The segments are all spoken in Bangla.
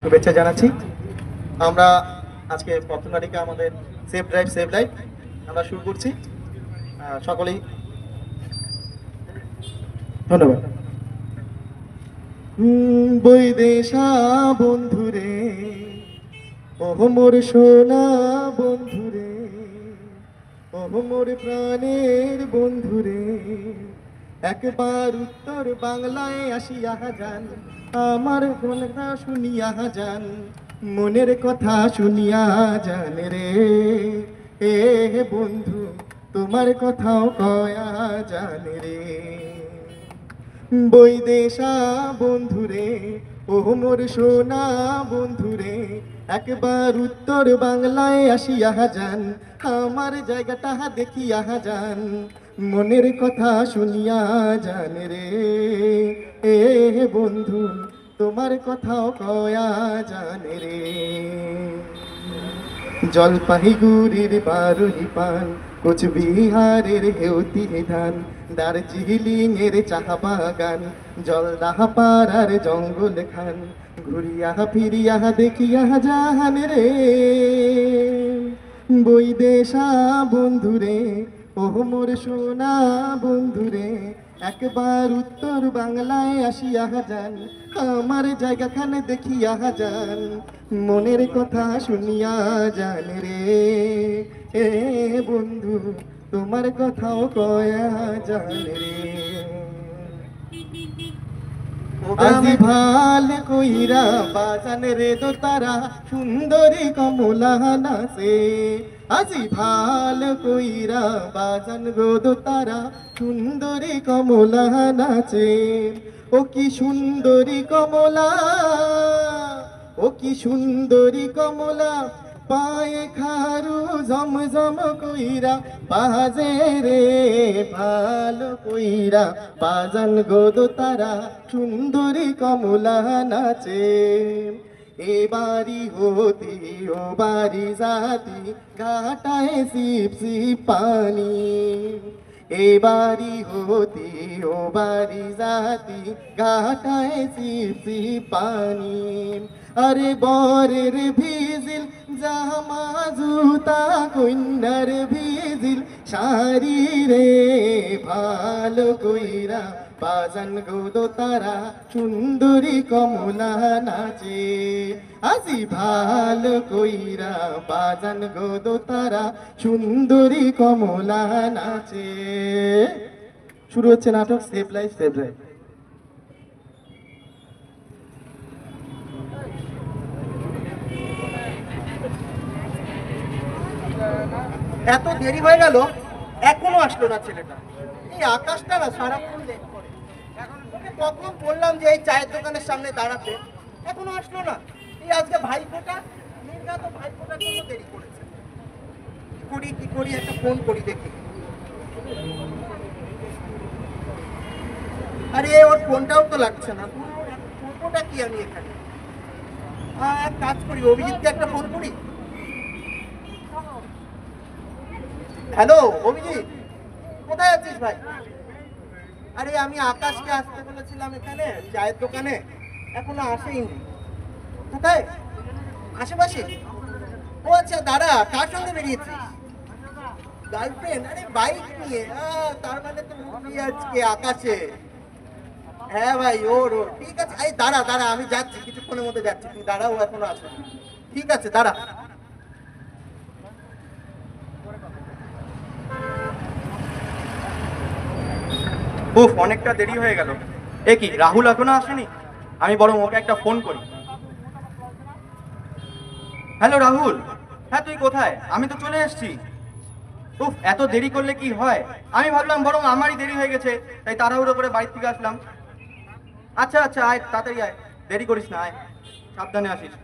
শুভেচ্ছা জানাচ্ছি। আমরা আজকে পথনাটিকা আমাদের সেফ ড্রাইভ আমরা শুরু করছি। সকলেই ধন্যবাদ। বৈদেশা বন্ধুরে, ওহ মোর সোনা বন্ধুরে, ওহ মোর প্রাণের বন্ধুরে, একবার উত্তর বাংলায় আসিয়া যান, আমার কথা শুনিয়া যান, মনের কথা শুনিয়া যান রে। এ বন্ধু, তোমার কথাও কয়া জান রে। বৈদেশা বন্ধুরে, ও মোর সোনা বন্ধুরে, একবার উত্তর বাংলায় আসিয়া যান, আমার জায়গাটা দেখিয়া যান, মনের কথা শুনিয়া যান রে। এ বন্ধু, তোমার কথাও কয়া জান রে। জলপাইগুড়ির বারুই পান, কোচবিহারের হেউতি ধান, দার্জিলিং এর চাহা বাগান, জলদাহা পাড়ার জঙ্গল খান, ঘুরিয়া ফিরিয়া দেখিয়া জাহান রে। বৈদেশা বন্ধুরে, ওহ মোর সোনা বন্ধুরে, একবার উত্তর বাংলায় আসিয়া যান, আমার জায়গাখানে দেখিয়া যান, মনের কথা শুনিয়া যান রে। এ বন্ধু, তোমার কথাও কয়া যান রে। আজি ভাল কইরা বাজান রে দো তারা, সুন্দরী কমলা নাচে। আজি ভাল কইরা বাজান গো দো তারা, সুন্দরী কমলা নাচে। ও কি সুন্দরী কমলা, ও কি সুন্দরী কমলা, পায়ে খারু ঝমঝম কইরা বাজে রে। ভালো কইরা বাজান গো দো তারা, সুন্দরী কমলা নাচে। এবারি হতি ও বাড়ি জাতি, ঘাটায় সিপ সিপ পানি। এবারি হতি ও বাড়ি জাতি, ঘাটায় সিপ সিপ পানি। আরে বরের ভিজিল জামা জুতা, কন্যার ভিজিল শাড়ি রে। ভালো কইরা বাজান গো দো তারা, সুন্দরী কমলা নাচে। আজি ভালো কইরা বাজান গো দো তারা, সুন্দরী কমলা নাচে। শুরু হচ্ছে নাটক সেভ লাইফ সেভ লাইফ। এত দেরি হয়ে গেল, এখনো আসলো না ছেলেটা। এই আকাশটা না সারাক্ষণ লেট করে। ওকে কখন বললাম যে এই চায়ের দোকানের সামনে দাঁড়াতে, এখনো আসলো না। এই আজকে ভাইফোঁটা, মেয়েটা তো ভাইফোঁটার জন্য দেরি করেছে। কি করি একটা ফোন করি দেখি। আরে ওর ফোনটাও তো লাগছে না, ফোনটা কি আমি এখানে। এক কাজ করি, অভিজিৎকে একটা ফোন করি। হ্যালো অভিজিৎ, কোথায় আছিস ভাই? আরে আমি আকাশকে আসতে বলেছিলাম এখানে চায়ের দোকানে, এখনো আসেইনি। কোথায়? আশেপাশে? ও আচ্ছা, দাঁড়া, কার সঙ্গে বেরিয়েছিস? গার্লফ্রেন্ড? আরে বাইক নিয়ে? তার মানে তো মুভি আজকে আকাশে। হ্যাঁ ভাই, ওর ঠিক আছে। এই দাঁড়া দাঁড়া, আমি যাচ্ছি, কিছুক্ষণের মধ্যে যাচ্ছি, তুই দাঁড়াও, এখনো আসে। ঠিক আছে, দাঁড়া। উফ, অনেকটা দেরি হয়ে গেল। এ কি, রাহুল এখনো আসেনি? আমি বরং ওকে একটা ফোন করি। হ্যালো রাহুল, হ্যাঁ তুই কোথায়? আমি তো চলে এসেছি। উফ, এত দেরি করলে কি হয়? আমি ভাবলাম বরং আমারই দেরি হয়ে গেছে, তাই তাড়াহুড়ো করে বাড়ি থেকে আসলাম। আচ্ছা আচ্ছা, আয় তাড়াতাড়ি আয়, দেরি করিস না, আয়, সাবধানে আসিস।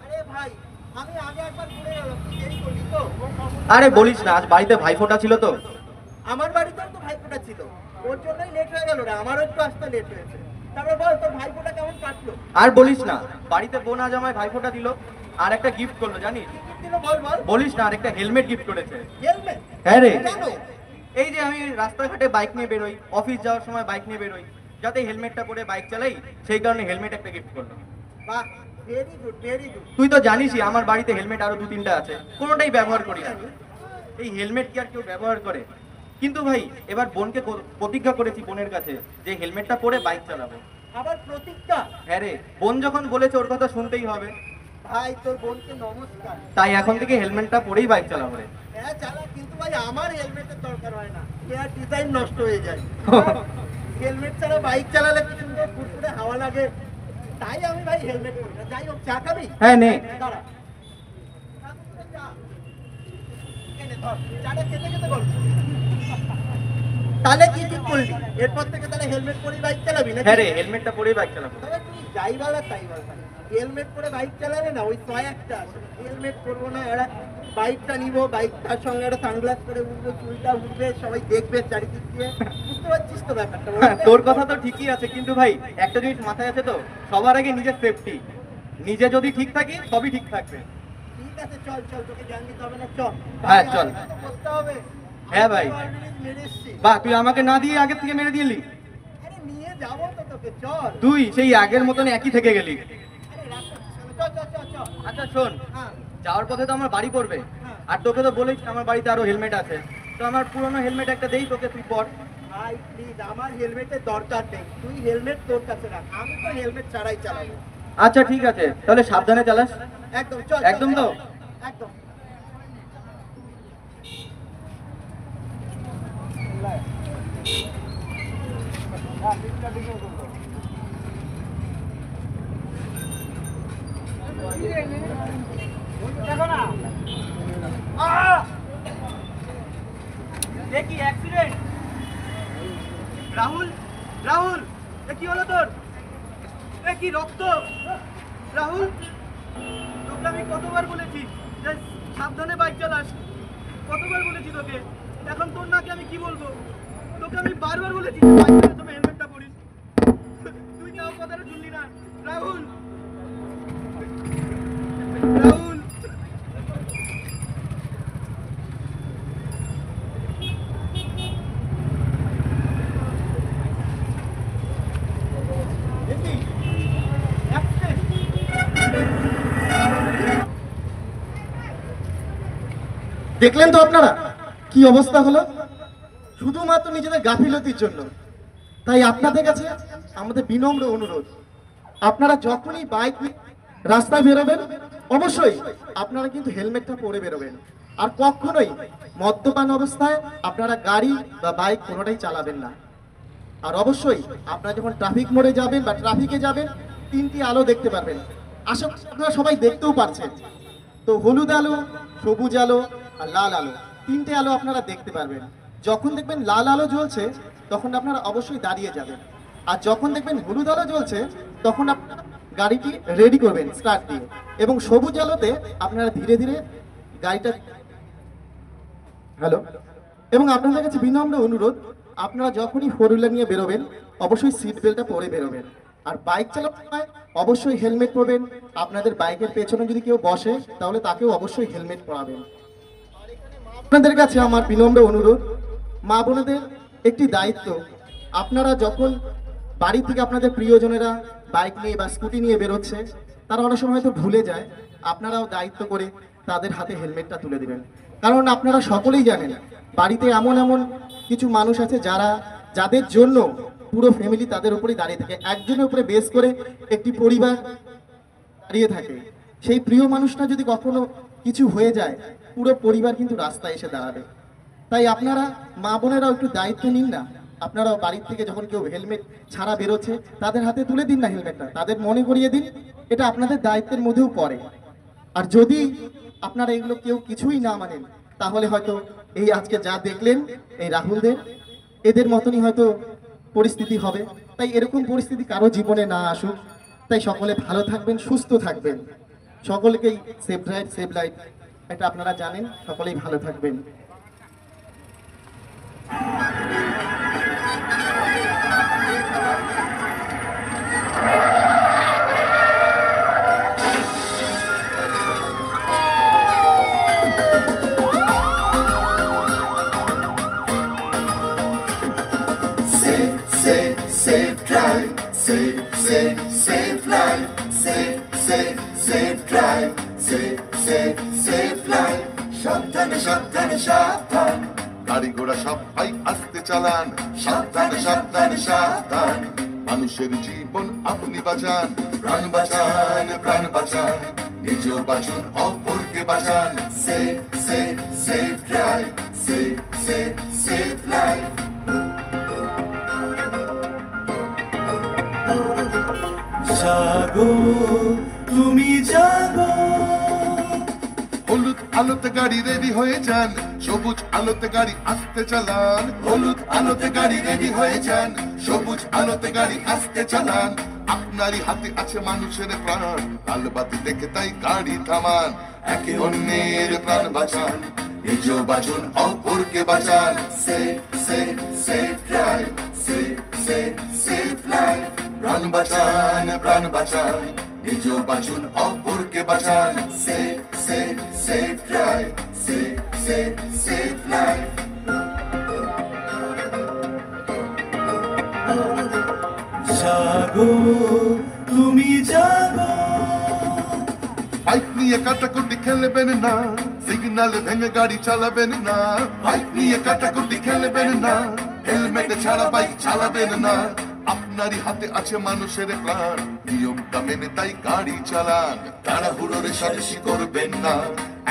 আরে ভাই, আমি আগে একবার ঘুরে গেলাম, তুই দেরি করলি তো? আরে বলিস না, আজ বাড়িতে ভাইফোঁটা ছিল তো। আমার বাড়িতেও তো ভাইফোঁটা ছিল, ওর জন্যই লেট হয়ে গেল রে, আমারও একটু আসতে লেট হয়েছে। তারপর বল, তোর ভাইফোঁটা কেমন কাটলো? আর বলিস না, বাড়িতে বোন আজ আমায় ভাইফোঁটা দিল, আর একটা গিফট করলো জানিস? বল বল। বলিস না, আর একটা হেলমেট গিফট করেছে। হেলমেট? হ্যাঁ রে। এই যে আমি রাস্তাঘাটে বাইক নিয়ে বেরোই, অফিস যাওয়ার সময় বাইক নিয়ে বেরোই, যাতে হেলমেটটা পরে বাইক চালাই, সেই কারণে হেলমেট একটা গিফট করলো। বাহ, ভেরি গুড ভেরি গুড। তুই তো জানিসই আমার বাড়িতে হেলমেট আরো 2-3টা আছে, কোনোটাই ব্যবহার করি না। এই হেলমেট কি আর কেউ ব্যবহার করে? কিন্তু ভাই এবার বোনকে প্রতিজ্ঞা করেছি বোনের কাছে যে হেলমেটটা পরে বাইক চালাবো। আবার প্রতিজ্ঞা? হ্যাঁ রে, বোন যখন বলেছে ওর কথা শুনতেই হবে। ভাই তোর বোনকে নমস্কার। তাই এখন থেকে হেলমেটটা পরেই বাইক চালাবো রে। হ্যাঁ চালা, কিন্তু ভাই আমার হেলমেটের দরকার হয় না, এর ডিজাইন নষ্ট হয়ে যায়। হেলমেট ছাড়া বাইক চালালে কি সুন্দর ফুরফুরে হাওয়া লাগে, তাই আমি ভাই হেলমেট পরি না। যাই হোক, চা খাবি? হ্যাঁ নে। দাঁড়া, চা। এনে ধর, চাটা খেতে খেতে বল। তাহলে কি ঠিক করলি? এরপর থেকে তাহলে হেলমেট পরে বাইক চালাবি না? হ্যাঁ রে, হেলমেটটা পরেই বাইক চালাবো। তবে তুই যাই বল আর তাই বল, হেলমেট পরে বাইক চালাবে না ওই একটা হেলমেট করবো না, এরা বাইকটা নিবো, বাইকটার সঙ্গে একটা সানগ্লাস করে উঠবো, চুলটা উঠবে, সবাই দেখবে চারিদিক দিয়ে। বুঝতে পারছিস তো ব্যাপারটা? তোর কথা তো ঠিকই আছে, কিন্তু ভাই একটা জিনিস মাথায় আছে তো, সবার আগে নিজের সেফটি। নিজে যদি ঠিক থাকি সবই ঠিক থাকবে। ঠিক আছে, চল চল, তোকে জ্ঞান দিতে হবে না, চল। হ্যাঁ, চল। বসতে হবে। হ্যাঁ ভাই। মেরে এসছি। বাহ, তুই আমাকে না দিয়ে আগের থেকে মেরে দিলি। আরে নিয়ে যাবো তো তোকে, চল। তুই সেই আগের মতন একই থেকে গেলি। আরে রাখ, চল চল চল চল। আচ্ছা শোন, হ্যাঁ যাওয়ার পথে তো আমার বাড়ি পড়বে, হ্যাঁ। আর তোকে তো বলেছি আমার বাড়িতে আরো হেলমেট আছে, তো আমার পুরনো হেলমেট একটা দেই তোকে, তুই পর। ভাই প্লিজ, আমার হেলমেটের দরকার নেই, তুই হেলমেট তোর কাছে রাখ, আমি তো হেলমেট ছাড়াই চালাবো। আচ্ছা ঠিক আছে, তাহলে সাবধানে চালাস। একদম, চল। একদম তো? একদম। দেখো না, দেখি অ্যাক্সিডেন্ট। রাহুল, রাহুল, এ কি হলো তোর? এ কি রক্ত? রাহুল, তোকে আমি কতবার বলেছি যে সাবধানে বাইক চালাস, কতবার বলেছি তোকে, এখন তোর নাকি আমি কি বলবো? তোকে আমি বারবার বলেছি বাইক চালানোর সময় হেলমেটটা পরিস, তুই তাও কথাটা শুনলি না। রাহুল, রাহুল, দেখলেন তো আপনারা কি অবস্থা হলো, শুধুমাত্র নিজেদের গাফিলতির জন্য। তাই আপনাদের কাছে আমাদের বিনম্র অনুরোধ, আপনারা যখনই বাইক নিয়ে রাস্তায় বেরোবেন অবশ্যই আপনারা কিন্তু হেলমেটটা পরে বেরোবেন, আর কখনোই মদ্যপান অবস্থায় আপনারা গাড়ি বা বাইক কোনোটাই চালাবেন না। আর অবশ্যই আপনারা যখন ট্রাফিক মোড়ে যাবেন বা ট্রাফিকে যাবেন, 3টি আলো দেখতে পারবেন, আশা করি আপনারা সবাই দেখতেও পারছেন। তো হলুদ আলো, সবুজ আলো আর লাল আলো, 3টে আলো আপনারা দেখতে পারবেন। যখন দেখবেন লাল আলো জ্বলছে তখন আপনারা অবশ্যই দাঁড়িয়ে যাবেন, আর যখন দেখবেন হলুদ আলো জ্বলছে তখন আপনারা গাড়িটি রেডি করবেন স্টার্ট দিয়ে, এবং সবুজ আলোতে আপনারা ধীরে ধীরে গাড়িটা হ্যালো এবং আপনাদের কাছে বিনম্র অনুরোধ, আপনারা যখনই 4 হুইলার নিয়ে বেরোবেন অবশ্যই সিট বেল্টটা পরে বেরোবেন, আর বাইক চালানোর সময় অবশ্যই হেলমেট পরবেন। আপনাদের বাইকের পেছনে যদি কেউ বসে তাহলে তাকেও অবশ্যই হেলমেট পরাবেন। আপনাদের কাছে আমার বিনম্র অনুরোধ, মা বোনেদের একটি দায়িত্ব, আপনারা যখন বাড়ি থেকে আপনাদের প্রিয়জনেরা বাইক নিয়ে বা স্কুটি নিয়ে বেরোচ্ছে, তারা অনেক সময় হয়তো ভুলে যায়, আপনারাও দায়িত্ব করে তাদের হাতে হেলমেটটা তুলে দিবেন। কারণ আপনারা সকলেই জানেন বাড়িতে এমন এমন কিছু মানুষ আছে যাদের জন্য পুরো ফ্যামিলি তাদের উপরেই দাঁড়িয়ে থাকে, একজনের উপরে বেস করে একটি পরিবার দাঁড়িয়ে থাকে। সেই প্রিয় মানুষটা যদি কখনো কিছু হয়ে যায় পুরো পরিবার কিন্তু রাস্তায় এসে দাঁড়াবে। তাই আপনারা মা বোনেরাও একটু দায়িত্ব নিন না, আপনারাও বাড়ির থেকে যখন কেউ হেলমেট ছাড়া বেরোচ্ছে তাদের হাতে তুলে দিন না হেলমেটটা, তাদের মনে করিয়ে দিন, এটা আপনাদের দায়িত্বের মধ্যেও পড়ে। আর যদি আপনারা এগুলো কেউ কিছুই না মানেন তাহলে হয়তো এই আজকে যা দেখলেন এই রাহুলদের, এদের মতনই হয়তো পরিস্থিতি হবে। তাই এরকম পরিস্থিতি কারো জীবনে না আসুক, তাই সকলে ভালো থাকবেন, সুস্থ থাকবেন, সকলকেই সেফ ড্রাইভ সেভ লাইফ, এটা আপনারা জানেন, সকলেই ভালো থাকবেন। Save, save, save life, save, save, save life, save সাবধান, গাড়ি ঘোড়া সব ভাই আস্তে চালান, সাবধান সাবধান সাবধান, মানুষের জীবন আপনি বাঁচান, প্রাণ বাঁচান প্রাণ বাঁচান, নিজেও বাঁচুন অপরকে বাঁচান, save save save drive, save save save life. জাগো তুমি জাগো, হলুদ আলোতে গাড়ি রেডি হয়ে যান, সবুজ আলোতে গাড়ি আস্তে চালান, হলুদ আলোতে গাড়ি রেডি হয়ে যান, সবুজ আলোতে গাড়ি আস্তে চালান, আপনারই হাতে আছে মানুষের প্রাণ, আলো বাতি দেখে তাই গাড়ি থামান, একে অন্যের প্রাণ বাঁচান, নিজেও বাঁচুন অপরকে বাঁচান, save save save drive, save save save life. প্রাণ বাঁচান প্রাণ বাঁচান, নিজেও বাঁচুন অপরকে বাঁচান, save save save drive, save save save life. জাগো তুমি জাগো, বাইক নিয়ে কাটাকুটি খেলবেন না, সিগন্যাল ভেঙে গাড়ি চালাবেন না, বাইক নিয়ে কাটাকুটি খেলবেন না, হেলমেট ছাড়া বাইক চালাবেন না, আপনারই হাতে আছে মানুষের প্রাণ, নিয়মটা মেনে তাই গাড়ি চালান, তাড়াহুড়ো রেষারেষি করবেন না,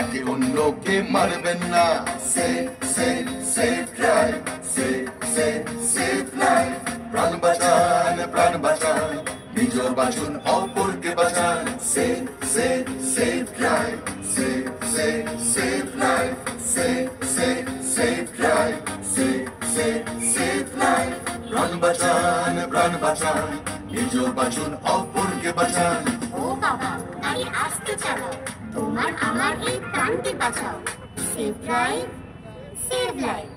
একে অন্যকে মারবেন না, save save save drive, save save save life. প্রাণ বাঁচান প্রাণ বাঁচান, নিজেও বাঁচুন অপরকে বাঁচান, save save save drive, save save save life, save save save drive, save save save life. প্রাণ বাঁচান, নিজেও বাঁচুন অপরকে বাঁচান। ও বাবা, গাড়ি আস্তে চালাও, তোমার আমার এই প্রাণকে বাঁচাও। Save drive, save life.